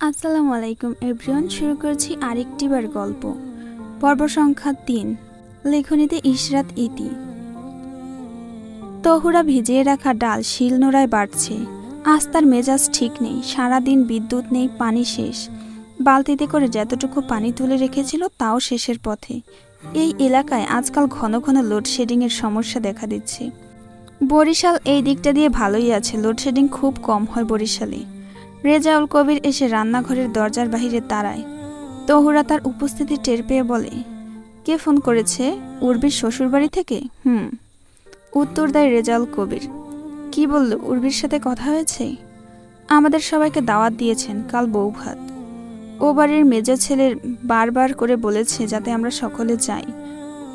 আসসালামু আলাইকুম এভরিওয়ান, শুরু করছি আরেকটিবার গল্প। পর্ব সংখ্যা ৩। লেখনীতে ইশরাত ইতি। তহুরা ভিজিয়ে রাখা ডাল শিলনোড়ায় বাড়ছে। আজ তার মেজাজ ঠিক নেই। সারাদিন বিদ্যুৎ নেই, পানি শেষ। বালতিতে করে যতটুকু পানি তুলে রেখেছিল তাও শেষের পথে। এই এলাকায় আজকাল ঘন ঘন লোডশেডিংয়ের সমস্যা দেখা দিচ্ছে। বরিশাল এই দিকটা দিয়ে ভালোই আছে, লোডশেডিং খুব কম হয় বরিশালে। রেজাউল কবির এসে রান্নাঘরের দরজার বাহিরে দাঁড়ায়। তহুরা তার উপস্থিতি টের পেয়ে বলে, কে ফোন করেছে? উর্বির শ্বশুরবাড়ি থেকে? উত্তর দেয় রেজাউল কবির। কি বলল? উর্বির সাথে কথা হয়েছে? আমাদের সবাইকে দাওয়াত দিয়েছেন, কাল বউ ভাত। ও বাড়ির মেজ ছেলের বারবার করে বলেছে যাতে আমরা সকলে যাই।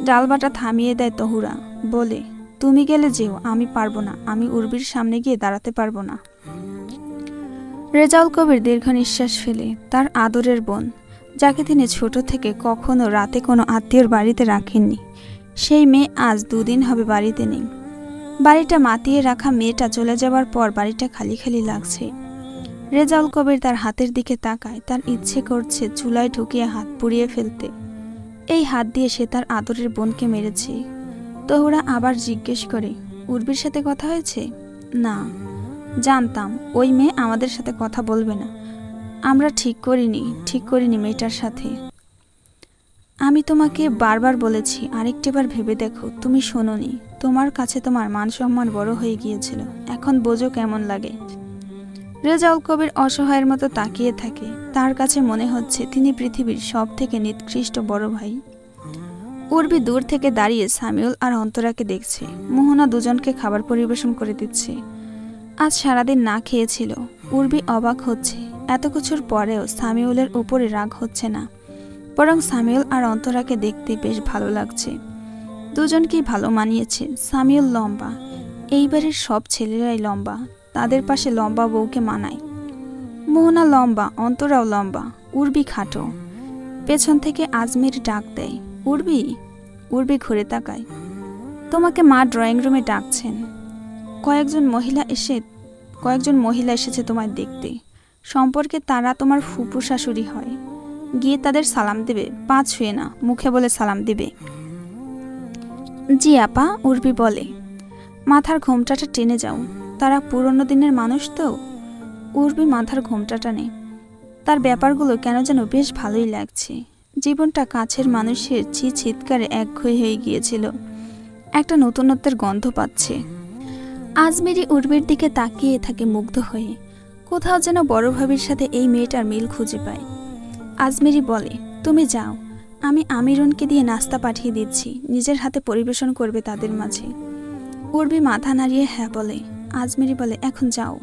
ডালবাটা থামিয়ে দেয় তহুরা, বলে, তুমি গেলে যেও, আমি পারবো না, আমি উর্বির সামনে গিয়ে দাঁড়াতে পারবো না। রেজাউল কবির দীর্ঘ নিঃশ্বাস ফেলে। তার আদরের বোন, যাকে তিনি ছোট থেকে কখনো রাতে কোনো আত্মীয়র বাড়িতে রাখেননি, সেই মেয়ে আজ 2 দিন হবে বাড়িতে নেই। বাড়িটা মাতিয়ে রাখা মেয়েটা চলে যাবার পর বাড়িটা খালি খালি লাগছে। রেজাউল কবির তার হাতের দিকে তাকায়। তার ইচ্ছে করছে চুলায় ঢুকিয়ে হাত পুড়িয়ে ফেলতে। এই হাত দিয়ে সে তার আদরের বোনকে মেরেছে। তহুরা আবার জিজ্ঞেস করে, উর্বির সাথে কথা হয়েছে? না, জানতাম ওই মেয়ে আমাদের সাথে কথা বলবে না। আমরা ঠিক করিনি মেয়েটার সাথে। আমি তোমাকে বারবার বলেছি, আরেকটিবার ভেবে দেখো। তুমি শোনোনি। তোমার কাছে তোমার মান সম্মান বড় হয়ে গিয়েছিল, এখন বোঝো কেমন লাগে। রেজাউল কবির অসহায়ের মতো তাকিয়ে থাকে। তার কাছে মনে হচ্ছে তিনি পৃথিবীর সব থেকে নিকৃষ্ট বড় ভাই। উর্বি দূর থেকে দাঁড়িয়ে সামিউল আর অন্তরাকে দেখছে। মোহনা দুজনকে খাবার পরিবেশন করে দিচ্ছে। আজ সারাদিন না খেয়েছিল। উর্বি অবাক হচ্ছে, এত কিছুর পরেও সামিউলের উপরে রাগ হচ্ছে না, বরং সামিউল আর অন্তরাকে দেখতে বেশ ভালো লাগছে। দুজনকেই ভালো মানিয়েছে। সামিউল লম্বা, এইবারের সব ছেলেরাই লম্বা, তাদের পাশে লম্বা বউকে মানায়। মোহনা লম্বা, অন্তরাও লম্বা, উর্বি খাটো। পেছন থেকে আজমির ডাক দেয়, উর্বি। উর্বি ঘুরে তাকায়। তোমাকে মা ড্রয়িং রুমে ডাকছেন। কয়েকজন মহিলা এসেছে তোমায় দেখতে। সম্পর্কে তারা তোমার ফুপু শাশুড়ি হয়। গিয়ে তাদের সালাম দেবে, পা ছুঁয়ে না, মুখে বলে সালাম দিবে। জি আপা, উর্বি বলে। মাথার ঘোমটাটা টেনে যাও, তারা পুরনো দিনের মানুষ তো। উর্বি মাথার ঘোমটা টানে। তার ব্যাপারগুলো কেন যেন বেশ ভালোই লাগছে। জীবনটা কাছের মানুষের চিৎকারে একঘয়ে হয়ে গিয়েছিল। একটা নতুনত্বের গন্ধ পাচ্ছে। আজমিরি উর্বির দিকে তাকিয়ে থাকে মুগ্ধ হয়ে। কোথাও যেন বড় ভাবির সাথে এই মেয়েটার মিল খুঁজে পায়। আজমিরি বলে, তুমি যাও, আমি আমিরুনকে দিয়ে নাস্তা পাঠিয়ে দিচ্ছি, নিজের হাতে পরিবেশন করবে তাদের মাঝে। উর্বি মাথা নাড়িয়ে হ্যাঁ বলে। আজমিরি বলে, এখন যাও।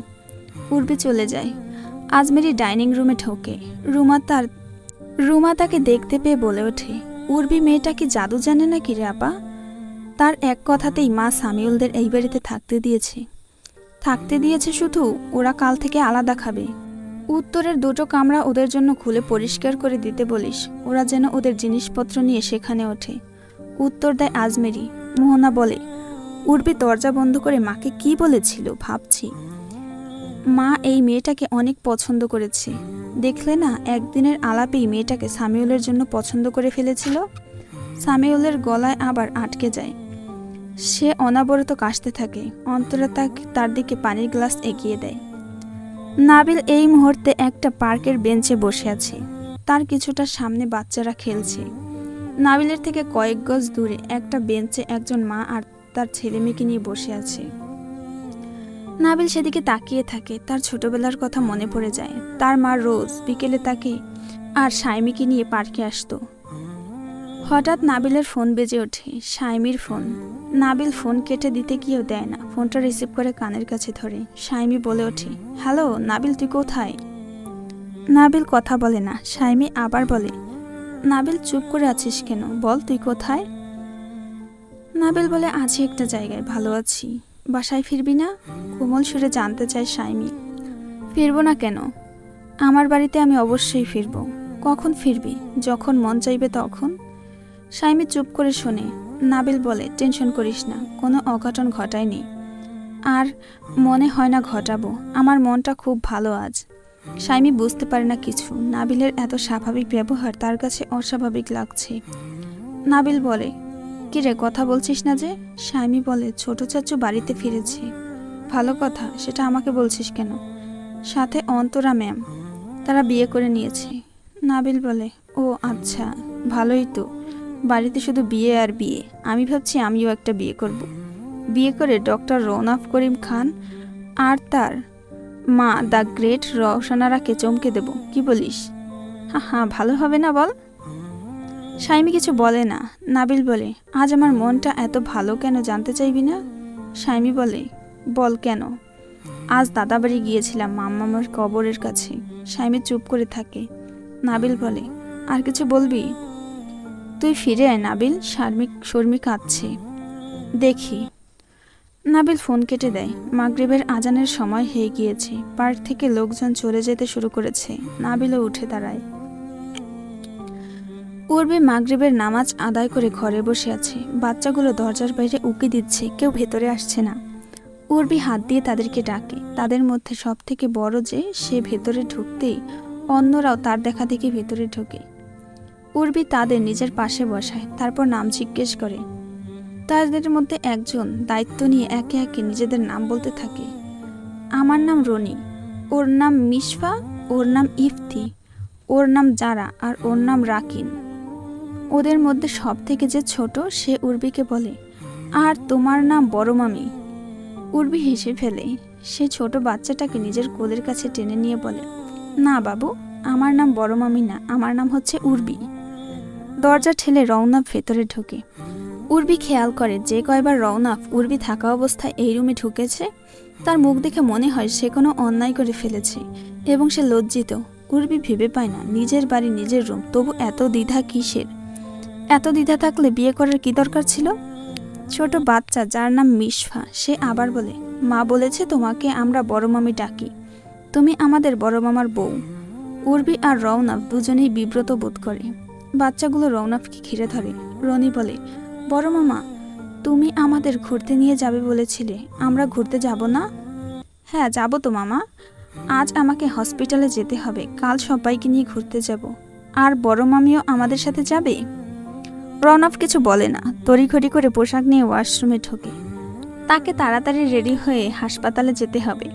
উর্বি চলে যায়। আজমিরি ডাইনিং রুমে ঢোকে। রুমা তাকে দেখতে পেয়ে বলে ওঠে, উর্বি মেয়েটা কি জাদু জানে নাকি রে আপা? তার এক কথাতেই মা সামিউলদের এই বাড়িতে থাকতে দিয়েছে শুধু, ওরা কাল থেকে আলাদা খাবে। উত্তরের 2টো কামরা ওদের জন্য খুলে পরিষ্কার করে দিতে বলিস, ওরা যেন ওদের জিনিসপত্র নিয়ে সেখানে ওঠে। উত্তর দেয় আজমেরি। মোহনা বলে, উর্বি দরজা বন্ধ করে মাকে কি বলেছিল ভাবছি। মা এই মেয়েটাকে অনেক পছন্দ করেছে। দেখলে না, একদিনের আলাপেই মেয়েটাকে সামিউলের জন্য পছন্দ করে ফেলেছিল। সামিউলের গলায় আবার আটকে যায়। সে অনাবরত কাশতে থাকে। অন্তরা তার দিকে পানির গ্লাস এগিয়ে দেয়। নাবিল এই মুহূর্তে একটা পার্কের বেঞ্চে বসে আছে। তার কিছুটা সামনে বাচ্চারা খেলছে। নাবিলের থেকে কয়েক গজ দূরে একটা বেঞ্চে একজন মা আর তার ছেলে মেয়েকে নিয়ে বসে আছে। নাবিল সেদিকে তাকিয়ে থাকে। তার ছোটবেলার কথা মনে পড়ে যায়। তার মা রোজ বিকেলে তাকে আর সাইমিকে নিয়ে পার্কে আসতো। হঠাৎ নাবিলের ফোন বেজে ওঠে। সাইমির ফোন। নাবিল ফোন কেটে দিতে গিয়েও দেয় না, ফোনটা রিসিভ করে কানের কাছে ধরে। সাইমি বলে ওঠে, হ্যালো নাবিল, তুই কোথায়? নাবিল কথা বলে না। সাইমি আবার বলে, নাবিল চুপ করে আছিস কেন, বল তুই কোথায়? নাবিল বলে, আছি একটা জায়গায়, ভালো আছি। বাসায় ফিরবি না? কোমল সুরে জানতে চায় সাইমি। ফিরবো না কেন? আমার বাড়িতে আমি অবশ্যই ফিরবো। কখন ফিরবি? যখন মন চাইবে তখন। সাইমি চুপ করে শোনে। নাবিল বলে, টেনশন করিস না, কোনো অঘটন ঘটায়নি, আর মনে হয় না ঘটাবো। আমার মনটা খুব ভালো আজ। সাইমি বুঝতে পারে না কিছু। নাবিলের এত স্বাভাবিক ব্যবহার তার কাছে অস্বাভাবিক লাগছে। নাবিল বলে, কিরে কথা বলছিস না যে? সাইমি বলে, ছোট চাচু বাড়িতে ফিরেছে। ভালো কথা, সেটা আমাকে বলছিস কেন? সাথে অন্তরা ম্যাম, তারা বিয়ে করে নিয়েছে। নাবিল বলে, ও আচ্ছা, ভালোই তো। বাড়িতে শুধু বিয়ে আর বিয়ে। আমি ভাবছি আমিও একটা বিয়ে করব। বিয়ে করে ডক্টর রৌনক করিম খান আর তার মা দ্য গ্রেট রওশনারাকে চমকে দেব। কি বলিস? হ্যাঁ, ভালো হবে না বল? সাইমি কিছু বলে না। নাবিল বলে, আজ আমার মনটা এত ভালো কেন জানতে চাইবি না? সাইমি বলে, বল কেন? আজ দাদাবাড়ি গিয়েছিলাম মামার কবরের কাছে। সাইমি চুপ করে থাকে। নাবিল বলে, আর কিছু বলবি? তুই ফিরে আয় নাবিল, শর্মি কাঁদছে। দেখি। নাবিল ফোন কেটে দেয়। মাগরিবের আজানের সময় হয়ে গিয়েছে। পার্ক থেকে লোকজন চলে যেতে শুরু করেছে। নাবিলও উঠে দাঁড়ায়। উর্বি মাগরিবের নামাজ আদায় করে ঘরে বসে আছে। বাচ্চাগুলো দরজার বাইরে উকি দিচ্ছে, কেউ ভেতরে আসছে না। উর্বি হাত দিয়ে তাদেরকে ডাকে। তাদের মধ্যে সব থেকে বড় যে, সে ভেতরে ঢুকতেই অন্যরাও তার দেখা দেখি ভেতরে ঢোকে। উর্বি তাদের নিজের পাশে বসায়, তারপর নাম জিজ্ঞেস করে। তাদের মধ্যে একজন দায়িত্ব নিয়ে একে একে নিজেদের নাম বলতে থাকে। আমার নাম রনি, ওর নাম মিশফা, ওর নাম ইফতি, ওর নাম জারা, আর ওর নাম রাকিন। ওদের মধ্যে সব থেকে যে ছোট, সে উর্বিকে বলে, আর তোমার নাম বড় মামি। উর্বি হেসে ফেলে। সে ছোট বাচ্চাটাকে নিজের কোলের কাছে টেনে নিয়ে বলে, না বাবু, আমার নাম বড় মামি না, আমার নাম হচ্ছে উর্বি। দরজা ঠেলে রওনক ভেতরে ঢোকে। উর্বি খেয়াল করে যে কয়বার রওনক উর্বি থাকা অবস্থায় এই রুমে ঢুকেছে, তার মুখ দেখে মনে হয় সে কোনো অন্যায় করে ফেলেছে এবং সে লজ্জিত। উর্বি ভেবে পায় না, নিজের বাড়ি নিজের রুম, তবু এত দ্বিধা কিসের? এত দ্বিধা থাকলে বিয়ে করার কি দরকার ছিল? ছোট বাচ্চা যার নাম মিশফা, সে আবার বলে, মা বলেছে তোমাকে আমরা বড় মামি ডাকি, তুমি আমাদের বড় মামার বউ। উর্বি আর রওনক দুজনেই বিব্রত বোধ করে। বাচ্চাগুলো রওনককে ঘিরে ধরে। রনি বলে, বড় মামা, তুমি আমাদের ঘুরতে নিয়ে যাবে বলেছিলে, আমরা ঘুরতে যাব না? হ্যাঁ যাব তো মামা, আজ আমাকে হসপিটালে যেতে হবে, কাল সবাইকে নিয়ে ঘুরতে যাব। আর বড় মামিও আমাদের সাথে যাবে? রওনক কিছু বলে না, তড়িঘড়ি করে পোশাক নিয়ে ওয়াশরুমে ঢোকে। তাকে তাড়াতাড়ি রেডি হয়ে হাসপাতালে যেতে হবে।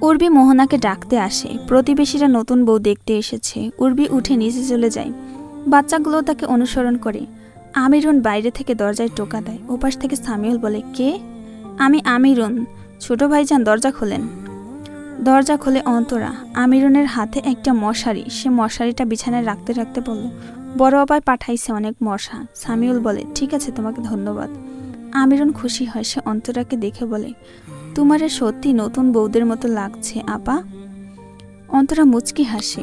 উর্বি মোহনাকে ডাকতে আসে। প্রতিবেশীরা নতুন বউ দেখতে এসেছে। উর্বি উঠে নিচে চলে যায়। বাচ্চাগুলো তাকে অনুসরণ করে। আমিরুন বাইরে থেকে দরজায় টোকা দেয়। ওপাশ থেকে সামিউল বলে, কে? আমি আমিরুন, ছোট ভাইজান, দরজা খোলেন। দরজা খোলে অন্তরা। আমিরুনের হাতে একটা মশারি। সে মশারিটা বিছানায় রাখতে রাখতে বলল, বড় আপায় পাঠাইছে অনেক মশা। সামিউল বলে, ঠিক আছে, তোমাকে ধন্যবাদ। আমিরুন খুশি হয়। সে অন্তরাকে দেখে বলে, তোমারে সত্যি নতুন বউদের মতো লাগছে আপা। অন্তরা মুচকি হাসে।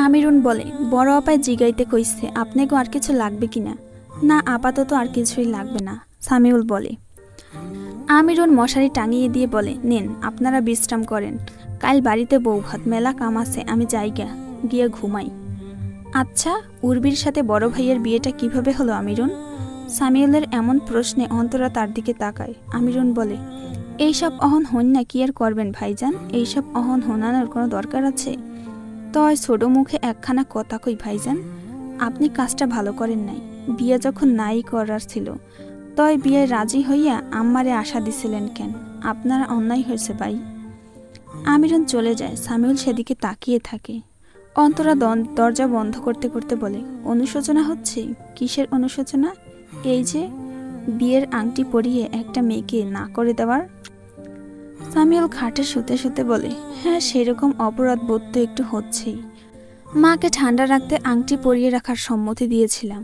আমিরুন বলে, বড় আপায় জিগাইতে কইছে আপনাকে আর কিছু লাগবে কিনা? না, আপাতত আর কিছুই লাগবে না, সামিউল বলে। আমিরুন মশারি টাঙিয়ে দিয়ে বলে, নেন, আপনারা বিশ্রাম করেন, কাল বাড়িতে বউ ভাত, মেলা কাম আছে, আমি যাইগা, গিয়ে ঘুমাই। আচ্ছা, উর্বির সাথে বড় ভাইয়ের বিয়েটা কিভাবে হলো আমিরুন? সামিউলের এমন প্রশ্নে অন্তরা তার দিকে তাকায়। আমিরুন বলে, এইসব অহন হন না কি আর করবেন ভাইজান, এইসব অহন হনানোর কোনো দরকার আছে? তয় ছোট মুখে একখানা কথা কই ভাইজান, আপনি কাজটা ভালো করেন নাই। বিয়ে যখন নাই করার ছিল, তয় বিয়ে রাজি হইয়া আম্মারে আশা দিছিলেন কেন? আপনার অন্যায় হয়েছে ভাই। আমিরুন চলে যায়। সামিউল সেদিকে তাকিয়ে থাকে। অন্তরা দরজা বন্ধ করতে করতে বলে, অনুশোচনা হচ্ছে? কিসের অনুশোচনা? এই যে বিয়ের আংটি পরিয়ে একটা মেয়েকে না করে দেওয়ার। সামিউল খাটে শুতে শুতে বলে, হ্যাঁ, সেরকম অপরাধ বোধ তো একটু হচ্ছেই। মাকে ঠান্ডা রাখতে আংটি পরিয়ে রাখার সম্মতি দিয়েছিলাম।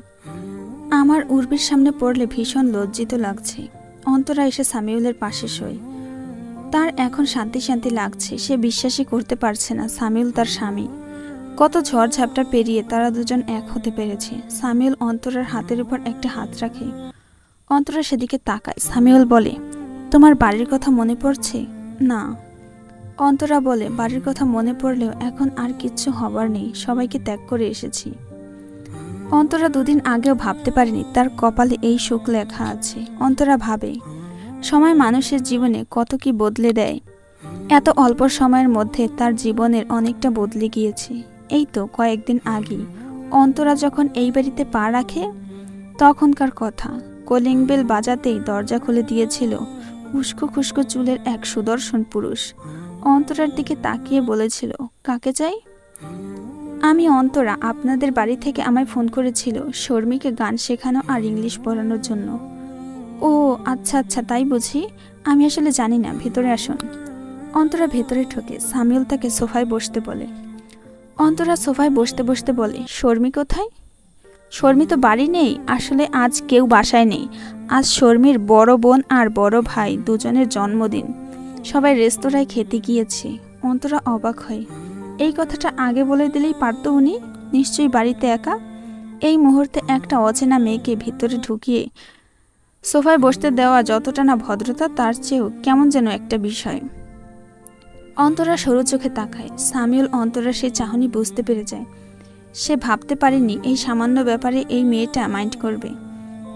আমার উর্বির সামনে পড়লে ভীষণ লজ্জিত লাগছে। অন্তরা এসে সামিউলের পাশে শোয়। তার এখন শান্তি শান্তি লাগছে। সে বিশ্বাসই করতে পারছে না সামিউল তার স্বামী। কত ঝড় ঝাপটা পেরিয়ে তারা দুজন এক হতে পেরেছে। সামিউল অন্তরার হাতের উপর একটা হাত রাখে। অন্তরা সেদিকে তাকায়। সামিউল বলে, তোমার বাড়ির কথা মনে পড়ছে? না। অন্তরা বলে, বাড়ির কথা মনে পড়লেও এখন আর কিচ্ছু হবার নেই, সবাইকে ত্যাগ করে এসেছি। অন্তরা দুদিন আগেও ভাবতে পারেনি তার কপালে এই সুখ লেখা আছে। অন্তরা ভাবে, সময় মানুষের জীবনে কত কি বদলে দেয়। এত অল্প সময়ের মধ্যে তার জীবনের অনেকটা বদলে গিয়েছে। এই তো কয়েকদিন আগেই অন্তরা যখন এই বাড়িতে পা রাখে তখনকার কথা। কলিং বেল বাজাতেই দরজা খুলে দিয়েছিল উস্কো খুস্কো চুলের এক সুদর্শন পুরুষ। অন্তরার দিকে তাকিয়ে বলেছিল, কাকে চাই? আমি অন্তরা, আপনাদের বাড়ি থেকে আমায় ফোন করেছিল শর্মিকে গান শেখানো আর ইংলিশ পড়ানোর জন্য। ও আচ্ছা আচ্ছা, তাই বুঝি। আমি আসলে জানি না, ভেতরে আসুন। অন্তরা ভেতরে ঢোকে। সামিউল তাকে সোফায় বসতে বলে। অন্তরা সোফায় বসতে বসতে বলে, শর্মি কোথায়? শর্মি তো বাড়ি নেই। আসলে আজ কেউ বাসায় নেই। আজ শর্মির বড় বোন আর বড় ভাই দুজনের জন্মদিন। সবাই রেস্তোরাঁয় খেতে গিয়েছে। অন্তরা অবাক হয়। এই কথাটা আগে বলে দিলেই পারত উনি। নিশ্চয়ই বাড়িতে একা। এই মুহূর্তে একটা অচেনা মেয়েকে ভিতরে ঢুকিয়ে সোফায় বসতে দেওয়া যতটা না ভদ্রতা, তার চেয়েও কেমন যেন একটা বিষয়। অন্তরা সরু চোখে তাকায়। সামিউল অন্তরা সে চাহনি বুঝতে পেরে যায়। সে ভাবতে পারেনি এই সামান্য ব্যাপারে এই মেয়েটা মাইন্ড করবে।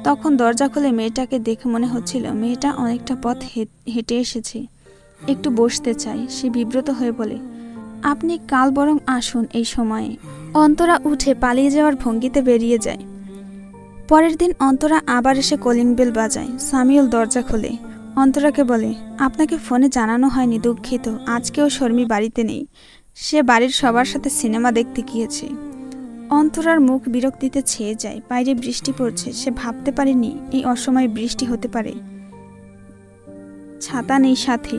তখন দরজা খুলে মেয়েটাকে দেখে মনে হচ্ছিল মেয়েটা অনেকটা পথ হেঁটে এসেছে, একটু বসতে চায়। সে বিব্রত হয়ে বলে, আপনি কাল বরং আসুন এই সময়ে। অন্তরা উঠে পালিয়ে যাওয়ার ভঙ্গিতে বেরিয়ে যায়। পরের দিন অন্তরা আবার এসে কলিং বেল বাজায়। সামিউল দরজা খোলে। অন্তরাকে বলে, আপনাকে ফোনে জানানো হয়নি, দুঃখিত। আজকেও শর্মি বাড়িতে নেই। সে বাড়ির সবার সাথে সিনেমা দেখতে গিয়েছে। অন্তরার মুখ বিরক্তিতে ছেয়ে যায়। বাইরে বৃষ্টি পড়ছে। সে ভাবতে পারেনি এই অসময়ে বৃষ্টি হতে পারে। ছাতা নেই সাথে।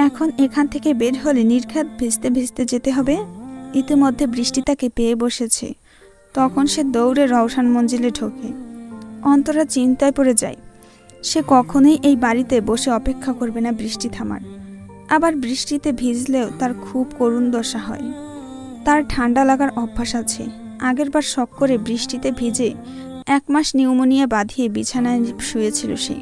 এখন এখান থেকে বের হলে নির্ঘাত ভিজতে ভিজতে যেতে হবে। ইতিমধ্যে বৃষ্টি তাকে পেয়ে বসেছে। তখন সে দৌড়ে রওশন মঞ্জিলে ঢোকে। অন্তরা চিন্তায় পড়ে যায়। সে কখনোই এই বাড়িতে বসে অপেক্ষা করবে না বৃষ্টি থামার। আবার বৃষ্টিতে ভিজলেও তার খুব করুণ দশা হয়। তার ঠান্ডা লাগার অভ্যাস আছে। আগেরবার শখ করে বৃষ্টিতে ভিজে 1 মাস নিউমোনিয়া বাঁধিয়ে বিছানায় শুয়েছিল সে।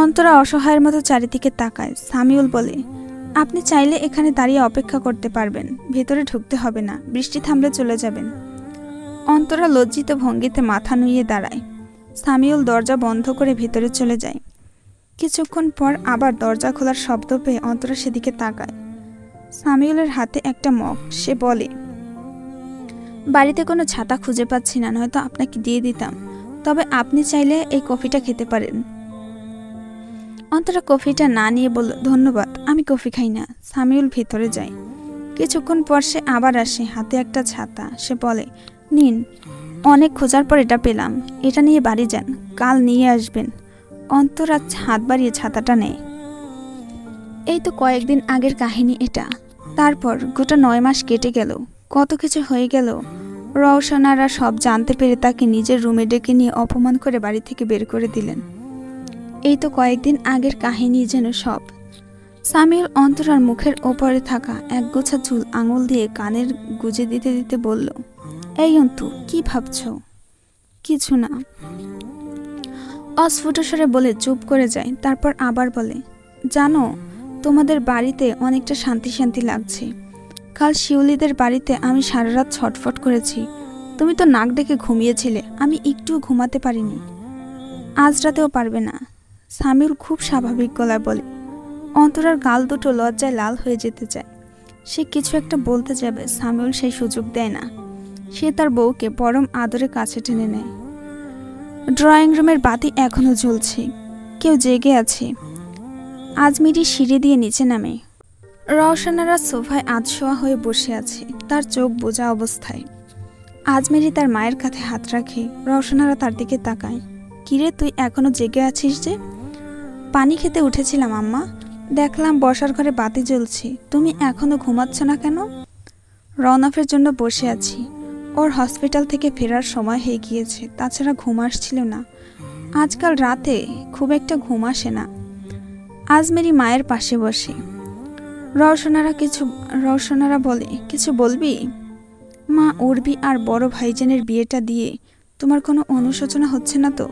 অন্তরা অসহায়ের মতো চারিদিকে তাকায়। সামিউল বলে, আপনি চাইলে এখানে দাঁড়িয়ে অপেক্ষা করতে পারবেন। ভেতরে ঢুকতে হবে না, বৃষ্টি থামলে চলে যাবেন। অন্তরা লজ্জিত ভঙ্গিতে মাথা নুইয়ে দাঁড়ায়। সামিউল দরজা বন্ধ করে ভেতরে চলে যায়। কিছুক্ষণ পর আবার দরজা খোলার শব্দ পেয়ে অন্তরা সেদিকে তাকায়। সামিউলের হাতে একটা মগ। সে বলে, বাড়িতে কোনো ছাতা খুঁজে পাচ্ছি না, নয়তো আপনাকে দিয়ে দিতাম। তবে আপনি চাইলে এই কফিটা খেতে পারেন। অন্তরা কফিটা না নিয়ে বলল, ধন্যবাদ, আমি কফি খাই না। সামিউল ভেতরে যায়। কিছুক্ষণ পর সে আবার আসে, হাতে একটা ছাতা। সে বলে, নিন, অনেক খোঁজার পর এটা পেলাম। এটা নিয়ে বাড়ি যান, কাল নিয়ে আসবেন। অন্তরা হাত বাড়িয়ে ছাতাটা নেয়। এই তো কয়েকদিন আগের কাহিনী এটা। তারপর গোটা 9 মাস কেটে গেল। কত কিছু হয়ে গেল। রওশনারা সব জানতে পেরে তাকে নিজের রুমে ডেকে নিয়ে অপমান করে বাড়ি থেকে বের করে দিলেন। এই তো কয়েকদিন আগের কাহিনী যেন সব। সামিউল অন্তরার মুখের ওপরে থাকা একগোছা চুল আঙুল দিয়ে কানের গুজে দিতে দিতে বলল, এই অন্তু, কি ভাবছ? কিছু না, অস্ফুট স্বরে বলে চুপ করে যায়। তারপর আবার বলে, জানো, তোমাদের বাড়িতে অনেকটা শান্তি শান্তি লাগছে। কাল শিউলিদের বাড়িতে আমি সারা রাত ছটফট করেছি। তুমি তো নাক ডেকে ঘুমিয়েছিলে, আমি একটুও ঘুমাতে পারিনি। আজ রাতেও পারবে না। সামিউল খুব স্বাভাবিক গলায় বলে। অন্তরার গাল দুটো লজ্জায় লাল হয়ে যেতে চায়। সে কিছু একটা বলতে যাবে, সামিউল সেই সুযোগ দেয় না। সে তার বউকে পরম আদরে কাছে টেনে নেয়। ড্রয়িং রুমের বাতি এখনো জ্বলছে। কেউ জেগে আছে। আজমিরি সিঁড়ি দিয়ে নিচে নামে। রওশনারা সোফায় আধশোয়া হয়ে বসে আছে, তার চোখ বোঝা অবস্থায়। আজমিরি তার মায়ের কাঁধে হাত রাখে। রওশনারা তার দিকে তাকায়। কিরে, তুই এখনো জেগে আছিস যে? পানি খেতে উঠেছিলাম আম্মা, দেখলাম বসার ঘরে বাতি জ্বলছে। তুমি এখনো ঘুমাচ্ছ না কেন? রওনাফের জন্য বসে আছি। ওর হসপিটাল থেকে ফেরার সময় হয়ে গিয়েছে, তাছাড়া ঘুম আসছিল না। আজকাল রাতে খুব একটা ঘুম আসে না। আজমেরি মায়ের পাশে বসে। রওশনারা বলে, কিছু বলবি? মা, উর্বি আর বড় ভাইজানের বিয়েটা দিয়ে তোমার কোনো অনুশোচনা হচ্ছে না তো?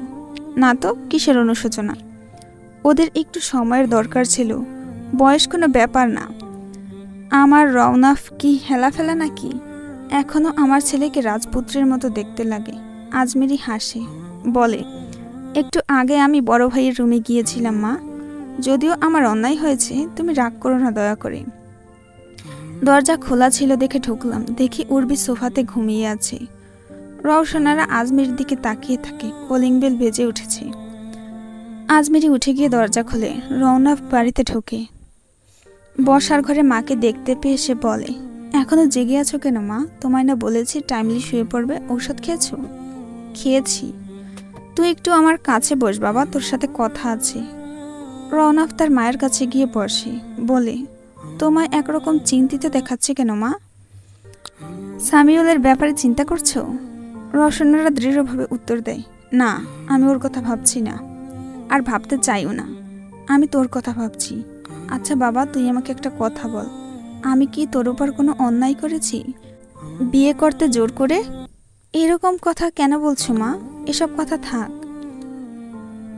না তো, কিসের অনুশোচনা? ওদের একটু সময়ের দরকার ছিল। বয়স কোনো ব্যাপার না। আমার রওনাফ কি হেলাফেলা নাকি? এখনো আমার ছেলেকে রাজপুত্রের মতো দেখতে লাগে। আজমেরি হাসে, বলে, একটু আগে আমি বড় ভাইয়ের রুমে গিয়েছিলাম মা। যদিও আমার অন্যায় হয়েছে, তুমি রাগ করো না দয়া করে। দরজা খোলা ছিল দেখে ঢুকলাম, দেখি উর্বি সোফাতে ঘুমিয়ে আছে। রওশনারা আজমির দিকে তাকিয়ে থাকে। কলিং বেল বেজে উঠেছে। আজমিরি উঠে গিয়ে দরজা খোলে। রওনাফ বাড়িতে ঢোকে। বসার ঘরে মাকে দেখতে পেয়ে সে বলে, এখনো জেগে আছো কেন মা? তোমায় না বলেছি টাইমলি শুয়ে পড়বে? ঔষধ খেয়েছো? খেয়েছি। তুই একটু আমার কাছে বস বাবা, তোর সাথে কথা আছে। রওনাফ তার মায়ের কাছে গিয়ে বসে। বলে, তোমায় একরকম চিন্তিত দেখাচ্ছে কেন মা? সামিউলের ব্যাপারে চিন্তা করছো? রওশনারা দৃঢ়ভাবে উত্তর দেয়, না, আমি ওর কথা ভাবছি না, আর ভাবতে চাইও না। আমি তোর কথা ভাবছি। আচ্ছা বাবা, তুই আমাকে একটা কথা বল, আমি কি তোর উপর কোনো অন্যায় করেছি? বিয়ে করতে জোর করে? এরকম কথা কেন বলছো মা? এসব কথা থাক,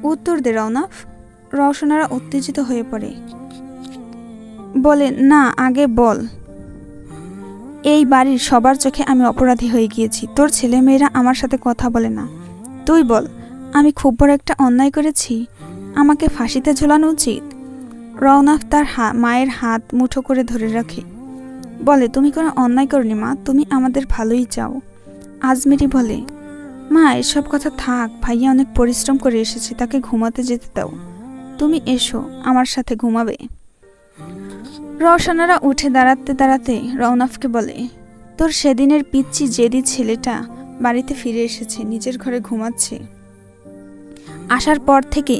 উত্তর দে রওনাফ। রওশনারা উত্তেজিত হয়ে পড়ে। বলে, না, আগে বল। এই বাড়ির সবার চোখে আমি অপরাধী হয়ে গিয়েছি। তোর ছেলে মেয়েরা আমার সাথে কথা বলে না। তুই বল, আমি খুব বড় একটা অন্যায় করেছি? আমাকে ফাঁসিতে ঝোলানো উচিত? রওনাফ তার মায়ের হাত মুঠো করে ধরে রাখে। বলে, তুমি কোনো অন্যায় করনি মা, তুমি আমাদের ভালোই চাও। আজমিরি বলে, মা এসব কথা থাক, ভাইয়া অনেক পরিশ্রম করে এসেছে, তাকে ঘুমাতে যেতে দাও। তুমি এসো, আমার সাথে ঘুমাবে। রওশনারা উঠে দাঁড়াতে দাঁড়াতে রওনাফকে বলে, তোর সেদিনের পিচ্চি জেদি ছেলেটা বাড়িতে ফিরে এসেছে, নিজের ঘরে ঘুমাচ্ছে। আসার পর থেকে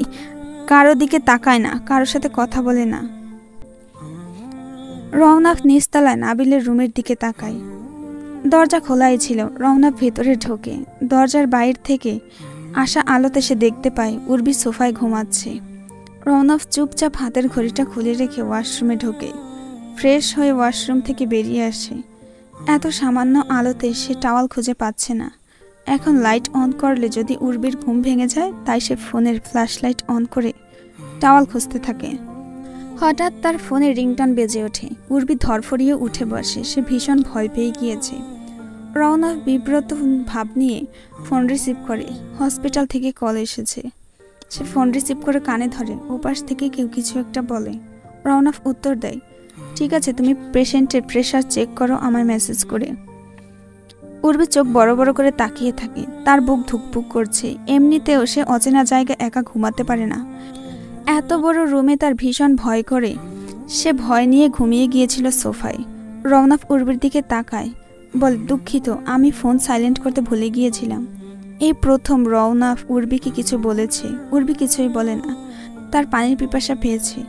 কারো দিকে তাকায় না, কারোর সাথে কথা বলে না। রওনাফ নিচতলায় নাবিলের রুমের দিকে তাকায়। দরজা খোলাই ছিল। রওনাফ ভেতরে ঢোকে। দরজার বাইরে থেকে আসা আলোতে সে দেখতে পায় উর্বি সোফায় ঘুমাচ্ছে। রওনাফ চুপচাপ হাতের ঘড়িটা খুলে রেখে ওয়াশরুমে ঢোকে। ফ্রেশ হয়ে ওয়াশরুম থেকে বেরিয়ে আসে। এত সামান্য আলোতে সে টাওয়াল খুঁজে পাচ্ছে না। এখন লাইট অন করলে যদি উর্বির ঘুম ভেঙে যায়, তাই সে ফোনের ফ্ল্যাশ লাইট অন করে টাওয়াল খুঁজতে থাকে। হঠাৎ তার ফোনে রিংটন বেজে ওঠে। উর্বি ধরফরিয়ে উঠে বসে। সে ভীষণ ভয় পেয়ে গিয়েছে। রওনাফ বিব্রত ভাব নিয়ে ফোন রিসিভ করে। হসপিটাল থেকে কল এসেছে। সে ফোন রিসিভ করে কানে ধরে। ওপাশ থেকে কেউ কিছু একটা বলে। রওনাফ উত্তর দেয়, ঠিক আছে, তুমি পেশেন্টের প্রেশার চেক করো আমায় মেসেজ করে। উর্বি চোখ বড় বড় করে তাকিয়ে থাকে। তার বুক ধুকপুক করছে। এমনিতেও সে অচেনা জায়গায় একা ঘুমাতে পারে না। এত বড় রুমে তার ভীষণ ভয় করে। সে ভয় নিয়ে ঘুমিয়ে গিয়েছিল সোফায়। রওনাফ উর্বির দিকে তাকায়। বলে, দুঃখিত, আমি ফোন সাইলেন্ট করতে ভুলে গিয়েছিলাম। এই প্রথম রওনাফ উর্বিকে কিছু বলেছে। উর্বি কিছুই বলে না। তার পানির পিপাসা পেয়েছে।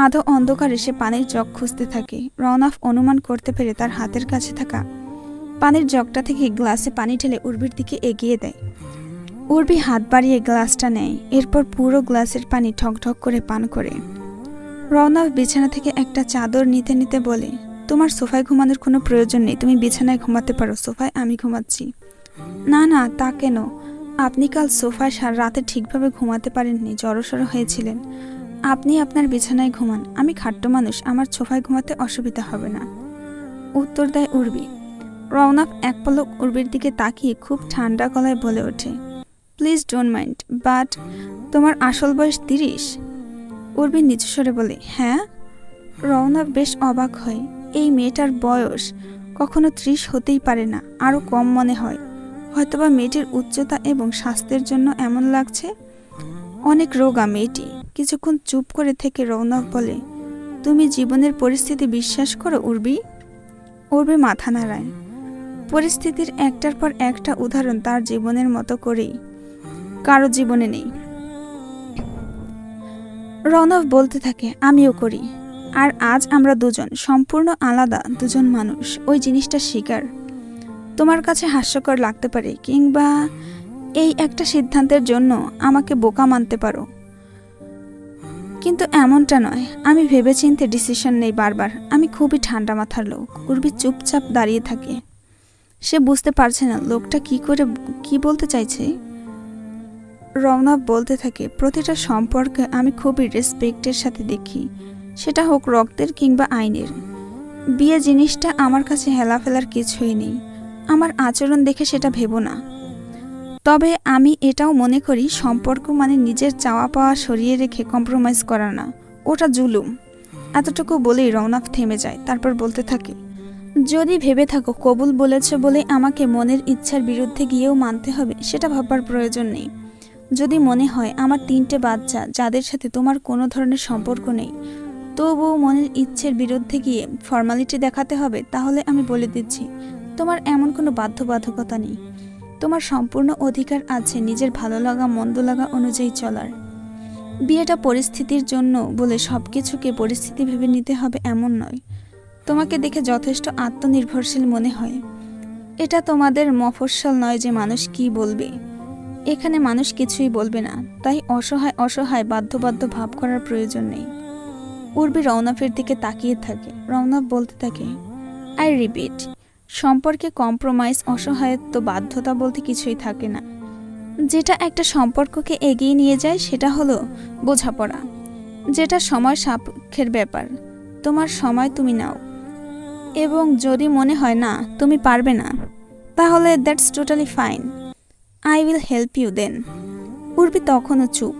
আধো অন্ধকারে সে পানির জগ খুঁজতে থাকে। রওনাফ অনুমান করতে পেরে তার হাতের কাছে থাকা পানির জগটা থেকে গ্লাসে পানি ঢেলে উর্বির দিকে এগিয়ে দেয়। উর্বি হাত বাড়িয়ে গ্লাসটা নেয়। এরপর পুরো গ্লাসের পানি ঠকঠক করে পান করে। রওনাফ বিছানা থেকে একটা চাদর নিতে নিতে বলে, তোমার সোফায় ঘুমানোর কোনো প্রয়োজন নেই, তুমি বিছানায় ঘুমাতে পারো, সোফায় আমি ঘুমাচ্ছি। না না, তা কেন? আপনি কাল সোফায় সারা রাতে ঠিকভাবে ঘুমাতে পারেননি, জড়সড় হয়েছিলেন। আপনি আপনার বিছানায় ঘুমান, আমি খাট্ট মানুষ, আমার সোফায় ঘুমাতে অসুবিধা হবে না, উত্তর দেয় উর্বি। রওনাফ এক পলক উর্বির দিকে তাকিয়ে খুব ঠান্ডা গলায় বলে ওঠে, প্লিজ ডোন্ট মাইন্ড, বাট তোমার আসল বয়স 30? উর্বি নিচু স্বরে বলে, হ্যাঁ। রওনাফ বেশ অবাক হয়। এই মেয়েটার বয়স কখনো 30 হতেই পারে না, আরও কম মনে হয়। হয়তোবা মেয়েটির উচ্চতা এবং স্বাস্থ্যের জন্য এমন লাগছে। অনেক রোগা মেয়েটি। কিছুক্ষণ চুপ করে থেকে রওনাফ বলে, তুমি জীবনের পরিস্থিতি বিশ্বাস করো উর্বি? উর্বি মাথা নাড়ায়। পরিস্থিতির একটার পর একটা উদাহরণ তার জীবনের মতো করেই কারো জীবনে নেই। রওনাফ বলতে থাকে, আমিও করি। আর আজ আমরা দুজন সম্পূর্ণ আলাদা দুজন মানুষ। ওই জিনিসটা স্বীকার তোমার কাছে হাস্যকর লাগতে পারে, কিংবা এই একটা সিদ্ধান্তের জন্য আমাকে বোকা মানতে পারো, কিন্তু এমনটা নয়। আমি ভেবেচিন্তে ডিসিশন নেই বারবার। আমি খুবই ঠান্ডা মাথার লোক। উর্বি চুপচাপ দাঁড়িয়ে থাকে। সে বুঝতে পারছে না লোকটা কি বলতে চাইছে। রওনাফ বলতে থাকে, প্রতিটা সম্পর্কে আমি খুবই রেসপেক্টের সাথে দেখি, সেটা হোক রক্তের কিংবা আইনের। বিয়ে জিনিসটা আমার কাছে হেলাফেলার কিছুই নেই। আমার আচরণ দেখে সেটা ভেবো না। তবে আমি এটাও মনে করি সম্পর্ক মানে নিজের চাওয়া পাওয়া সরিয়ে রেখে কম্প্রোমাইজ করা না, ওটা জুলুম। এতটুকু বলেই রওনাক থেমে যায়, তারপর বলতে থাকে, যদি ভেবে থাকো কবুল বলেছ বলে আমাকে মনের ইচ্ছার বিরুদ্ধে গিয়েও মানতে হবে, সেটা ভাববার প্রয়োজন নেই। যদি মনে হয় আমার 3টে বাচ্চা যাদের সাথে তোমার কোনো ধরনের সম্পর্ক নেই তবুও মনের ইচ্ছের বিরুদ্ধে গিয়ে ফর্মালিটি দেখাতে হবে, তাহলে আমি বলে দিচ্ছি তোমার এমন কোনো বাধ্যবাধকতা নেই। তোমার সম্পূর্ণ অধিকার আছে নিজের ভালো লাগা মন্দ লাগা অনুযায়ী চলার। বিয়েটা পরিস্থিতির জন্য বলে সব কিছুকে পরিস্থিতি ভেবে নিতে হবে এমন নয়। তোমাকে দেখে যথেষ্ট আত্মনির্ভরশীল মনে হয়। এটা তোমাদের মফস্বল নয় যে মানুষ কি বলবে। এখানে মানুষ কিছুই বলবে না, তাই অসহায় অসহায় বাধ্য ভাব করার প্রয়োজন নেই। উর্বি রওনাফের দিকে তাকিয়ে থাকে। রওনাফ বলতে থাকে, আই রিপিট, সম্পর্কে কম্প্রোমাইজ অসহায়ত্ব বাধ্যতা বলতে কিছুই থাকে না। যেটা একটা সম্পর্ককে এগিয়ে নিয়ে যায় সেটা হলো বোঝাপড়া, যেটা সময় সাপেক্ষের ব্যাপার। তোমার সময় তুমি নাও, এবং যদি মনে হয় না তুমি পারবে না, তাহলে that's totally fine, I will help you then. Urbi তখনও চুপ।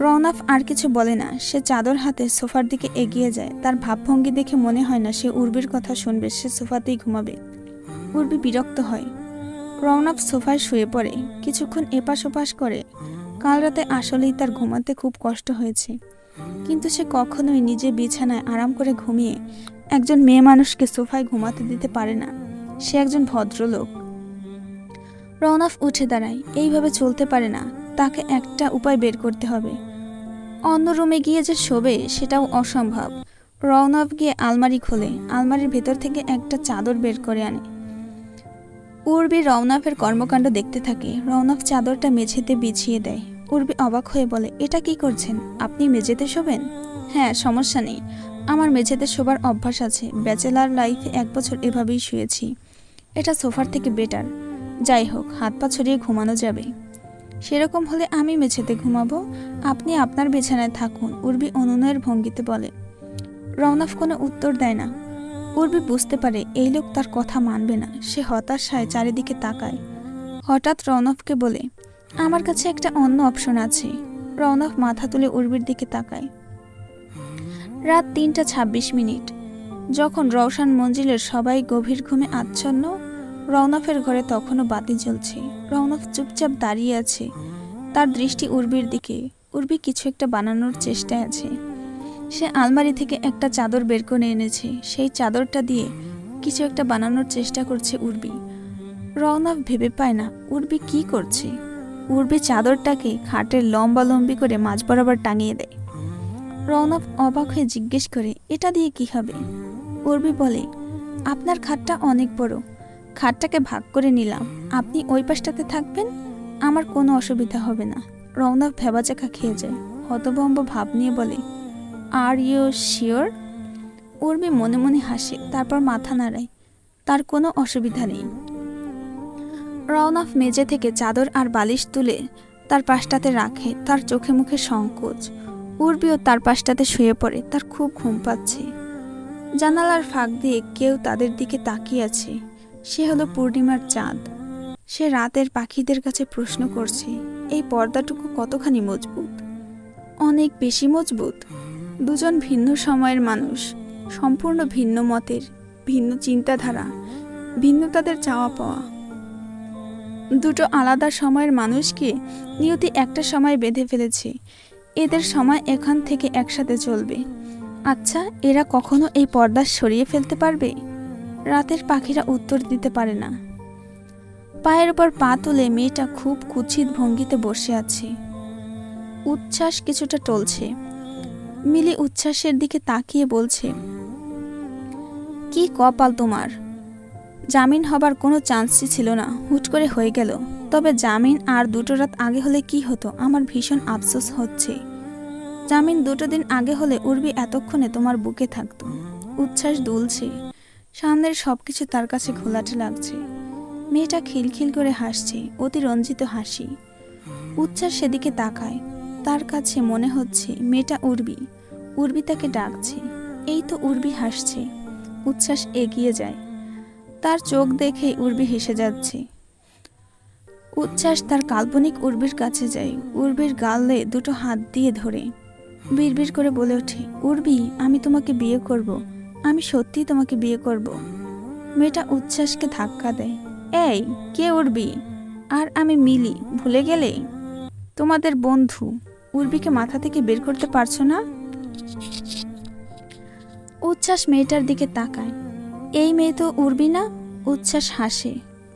রওনাফ আর কিছু বলে না। সে চাদর হাতে সোফার দিকে এগিয়ে যায়। তার ভাবভঙ্গি দেখে মনে হয় না সে উর্বির কথা শুনবে, সে সোফাতেই ঘুমাবে। উর্বি বিরক্ত হয়। রওনাফ সোফায় শুয়ে পড়ে, কিছুক্ষণ এপাশ ওপাশ করে। কাল রাতে আসলেই তার ঘুমাতে খুব কষ্ট হয়েছে, কিন্তু সে কখনোই নিজে বিছানায় আরাম করে ঘুমিয়ে একজন মেয়ে মানুষকে সোফায় ঘুমাতে দিতে পারে না। সে একজন ভদ্রলোক। রওনাফ উঠে দাঁড়ায়। এইভাবে চলতে পারে না, তাকে একটা উপায় বের করতে হবে। অন্য রুমে গিয়ে যে শোবে সেটাও অসম্ভব। রওনাফ গিয়ে আলমারি খোলে, আলমারির ভেতর থেকে একটা চাদর বের করে আনে। উর্বি রওনাফের কর্মকাণ্ড দেখতে থাকে। রওনাফ চাদরটা মেঝেতে বিছিয়ে দেয়। উর্বি অবাক হয়ে বলে, এটা কি করছেন? আপনি মেঝেতে শোবেন? হ্যাঁ, সমস্যা নেই, আমার মেঝেতে শোবার অভ্যাস আছে। ব্যাচেলার লাইফে 1 বছর এভাবেই শুয়েছি। এটা সোফার থেকে বেটার। যাই হোক, হাত পা ছড়িয়ে ঘুমানো যাবে। সেরকম হলে আমি মেঝেতে ঘুমাবো, আপনি আপনার বিছানায় থাকুন, উর্বি অনুনয়ের ভঙ্গিতে বলে। রওনাফ কোনো উত্তর দেয় না। উর্বি বুঝতে পারে এই লোক তার কথা মানবে না। সে হতাশায় চারিদিকে তাকায়। হঠাৎ রওনাফকে বলে, আমার কাছে একটা অন্য অপশন আছে। রওনাফ মাথা তুলে উর্বির দিকে তাকায়। রাত 3:26। যখন রওশন মঞ্জিলের সবাই গভীর ঘুমে আচ্ছন্ন, রওনাফের ঘরে তখনও বাতি জ্বলছে। রওনাফ চুপচাপ দাঁড়িয়ে আছে, তার দৃষ্টি উর্বির দিকে। উর্বি কিছু একটা বানানোর চেষ্টায় আছে। সে আলমারি থেকে একটা চাদর বের করে এনেছে। সেই চাদরটা দিয়ে কিছু একটা বানানোর চেষ্টা করছে উর্বি। রওনাফ ভেবে পায় না উর্বি কি করছে। উর্বি চাদরটাকে খাটের লম্বালম্বি করে মাঝ বরাবর টাঙিয়ে দেয়। রওনাফ অবাক হয়ে জিজ্ঞেস করে, এটা দিয়ে কি হবে? উর্বি বলে, আপনার খাটটা অনেক বড়, খাটটাকে ভাগ করে নিলাম, আপনি ওই পাশটাতে থাকবেন, আমার কোনো অসুবিধা হবে না। রওনাফ ভেবাচাকা খেয়ে যায়। হতভম্ব ভাব নিয়ে বলে, আর ইউ শিওর? উর্বি মনে মনে হাসে, তারপর মাথা নাড়ায়, তার কোনো অসুবিধা নেই। রওনাফ মেঝে থেকে চাদর আর বালিশ তুলে তার পাশটাতে রাখে। তার চোখে মুখে সংকোচ। উর্বিও তার পাশটাতে শুয়ে পড়ে। তার খুব ঘুম পাচ্ছে। জানালার ফাঁক দিয়ে কেউ তাদের দিকে তাকিয়ে আছে। সে হলো পূর্ণিমার চাঁদ। সে রাতের পাখিদের কাছে প্রশ্ন করছে, এই পর্দাটুকু কতখানি মজবুত? অনেক বেশি মজবুত। দুজন ভিন্ন সময়ের মানুষ, সম্পূর্ণ ভিন্ন মতের, ভিন্ন চিন্তাধারা, ভিন্ন তাদের চাওয়া পাওয়া। দুটো আলাদা সময়ের মানুষকে নিয়তি একটা সময় বেঁধে ফেলেছে। এদের সময় এখান থেকে একসাথে চলবে। আচ্ছা, এরা কখনো এই পর্দা সরিয়ে ফেলতে পারবে? রাতের পাখিরা উত্তর দিতে পারে না। পায়ের উপর পা তুলে মেয়েটা খুব কুৎসিত ভঙ্গিতে বসে আছে। উচ্ছ্বাস কিছুটা টলছে। মিলি উচ্ছ্বাসের দিকে তাকিয়ে বলছে, কি কপাল তোমার! জামিন হবার কোনো চান্সই ছিল না, হুট করে হয়ে গেল। তবে জামিন আর 2 রাত আগে হলে কি হতো? আমার ভীষণ আফসোস হচ্ছে। জামিন 2 দিন আগে হলে উর্বি এতক্ষণে তোমার বুকে থাকতো। উচ্ছ্বাস দুলছে। সামনের সবকিছু তার কাছে ঘোলাটে লাগছে। মেয়েটা খিলখিল করে হাসছে, অতিরঞ্জিত হাসি। উচ্ছ্বাস সেদিকে তাকায়। তার কাছে মনে হচ্ছে মেয়েটা উর্বি। উর্বি তাকে ডাকছে। এই তো উর্বি হাসছে। উচ্ছ্বাস এগিয়ে যায়। তার চোখ দেখে উর্বি হেসে যাচ্ছে। উচ্ছ্বাস তার কাল্পনিক উর্বির কাছে যায়, উর্বির গালে দুটো হাত দিয়ে ধরে বিড়বিড় করে বলে ওঠে, উর্বি, আমি তোমাকে বিয়ে করব, আমি সত্যি তোমাকে বিয়ে করব। মেয়েটা উচ্ছ্বাসকে ধাক্কা দেয়। এই, কে উর্বি? আর আমি মিলি, ভুলে গেলে? তোমাদের বন্ধু। উর্বিকে মাথা থেকে বের করতে পারছো না? উচ্ছ্বাস মেয়েটার দিকে তাকায়। এই মেয়ে তো উর্বি না? উচ্ছ্বাস হাসে,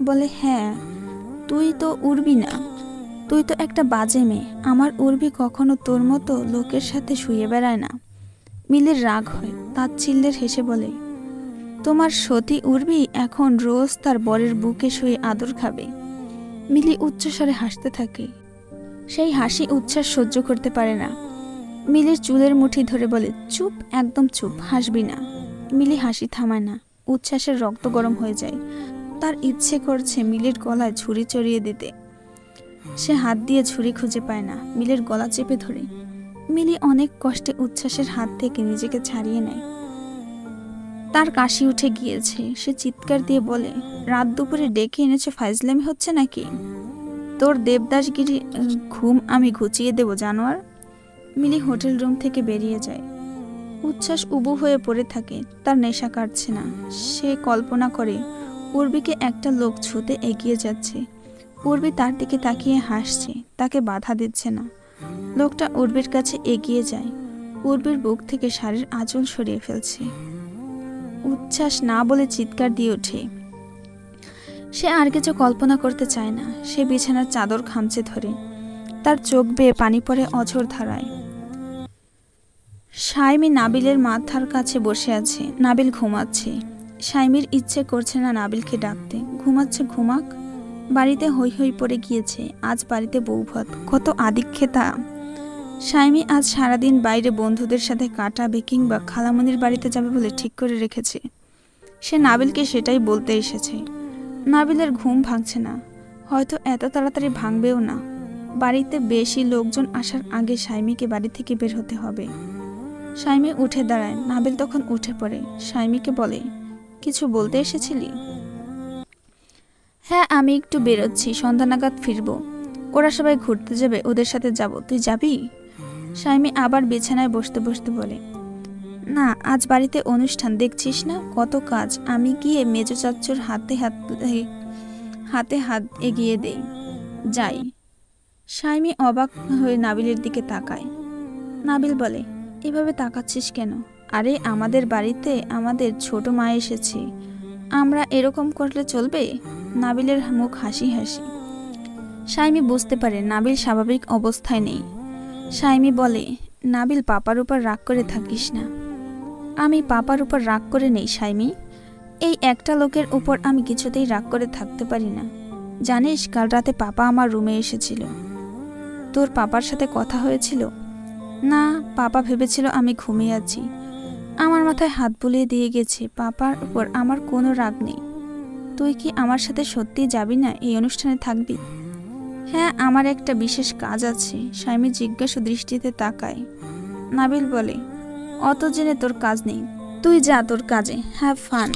বলে, হ্যাঁ, তুই তো উর্বি না, তুই তো একটা বাজে মেয়ে। আমার উর্বি কখনো তোর মতো লোকের সাথে শুয়ে বেড়ায় না। মিলির রাগ হয়, তাচ্ছিল্যের হেসে বলে, তোমার সতী উর্বি এখন রোজ তার বরের বুকে শুয়ে আদর খাবে। মিলি উচ্চস্বরে হাসতে থাকে। সেই হাসি উচ্ছ্বাস সহ্য করতে পারে না। মিলির চুলের মুঠি ধরে বলে, চুপ, একদম চুপ, হাসবি না। মিলি হাসি থামায় না। উচ্ছ্বাসের রক্ত গরম হয়ে যায়। তার ইচ্ছে করছে মিলির গলায় ছুরি চড়িয়ে দিতে। সে হাত দিয়ে ছুরি খুঁজে পায় না, মিলির গলা চেপে ধরে। মিলি অনেক কষ্টে উচ্ছ্বাসের হাত থেকে নিজেকে ছাড়িয়ে নেয়। তার কাশি উঠে গিয়েছে। সে চিৎকার দিয়ে বলে, রাত দুপুরে ডেকে এনেছে, ফাইজলামি হচ্ছে নাকি? তোর দেবদাসগিরি ঘুম আমি ঘুচিয়ে দেব, জানোয়ার। মিলি হোটেল রুম থেকে বেরিয়ে যায়। উচ্ছ্বাস উবু হয়ে পড়ে থাকে। তার নেশা কাটছে না। সে কল্পনা করে উর্বিকে একটা লোক ছুঁতে এগিয়ে যাচ্ছে। উর্বি তার দিকে তাকিয়ে হাসছে, তাকে বাধা দিচ্ছে না। লোকটা উর্বির কাছে এগিয়ে যায়, উর্বির বুক থেকে শাড়ির আঁচল সরিয়ে ফেলছে। উচ্ছ্বাস না বলে চিৎকার দিয়ে ওঠে। সে আর কিছু কল্পনা করতে চায় না। সে বিছানার চাদর খামচে ধরে। তার চোখ বেয়ে পানি পড়ে অঝোর ধারায়। সাইমি নাবিলের মাথার কাছে বসে আছে। নাবিল ঘুমাচ্ছে। সাইমির ইচ্ছে করছে না নাবিলকে ডাকতে। ঘুমাচ্ছে, ঘুমাক। বাড়িতে হৈ হৈ পড়ে গিয়েছে। আজ বাড়িতে বৌভাত। কত আদিক্ষেতা। সাইমি আজ সারাদিন বাইরে বন্ধুদের সাথে কাটাবে, কিংবা খালামণির বাড়িতে যাবে বলে ঠিক করে রেখেছে। সে নাবিলকে সেটাই বলতে এসেছে। নাবিলের ঘুম ভাঙছে না, হয়তো এত তাড়াতাড়ি ভাঙবেও না। বাড়িতে বেশি লোকজন আসার আগে সাইমিকে বাড়ি থেকে বের হতে হবে। সাইমি উঠে দাঁড়ায়। নাবিল তখন উঠে পড়ে। সাইমিকে বলে, কিছু বলতে এসেছিলি? হ্যাঁ, আমি একটু বেরোচ্ছি, সন্ধ্যা নাগাদ ফিরবো। ওরা সবাই ঘুরতে যাবে, ওদের সাথে যাব। তুই যাবি? সাইমি আবার বিছানায় বসতে বসতে বলে, না, আজ বাড়িতে অনুষ্ঠান, দেখছিস না কত কাজ। আমি গিয়ে মেজো চাচ্চুর হাতে হাত এগিয়ে দেই, যাই। সাইমি অবাক হয়ে নাবিলের দিকে তাকায়। নাবিল বলে, এভাবে তাকাচ্ছিস কেন? আরে, আমাদের বাড়িতে আমাদের ছোট মা এসেছে, আমরা এরকম করলে চলবে? নাবিলের মুখ হাসি হাসি। সাইমি বুঝতে পারে নাবিল স্বাভাবিক অবস্থায় নেই। সাইমি বলে, নাবিল, পাপার উপর রাগ করে থাকিস না। আমি পাপার উপর রাগ করে নেই সাইমি। এই একটা লোকের উপর আমি কিছুতেই রাগ করে থাকতে পারি না। জানিস, কাল রাতে পাপা আমার রুমে এসেছিল। তোর পাপার সাথে কথা হয়েছিল? না, পাপা ভেবেছিল আমি ঘুমিয়ে আছি। আমার মাথায় হাত বুলিয়ে দিয়ে গেছে। পাপার উপর আমার কোনো রাগ নেই। তুই কি আমার সাথে সত্যিই যাবি না? এই অনুষ্ঠানে থাকবি? হ্যাঁ, আমার একটা বিশেষ কাজ আছে। সাইমি জিজ্ঞাসা দৃষ্টিতে তাকায়। নাবিল বলে, অত জেনে তোর কাজ নেই, তুই যা তোর কাজে, হ্যাভ ফান।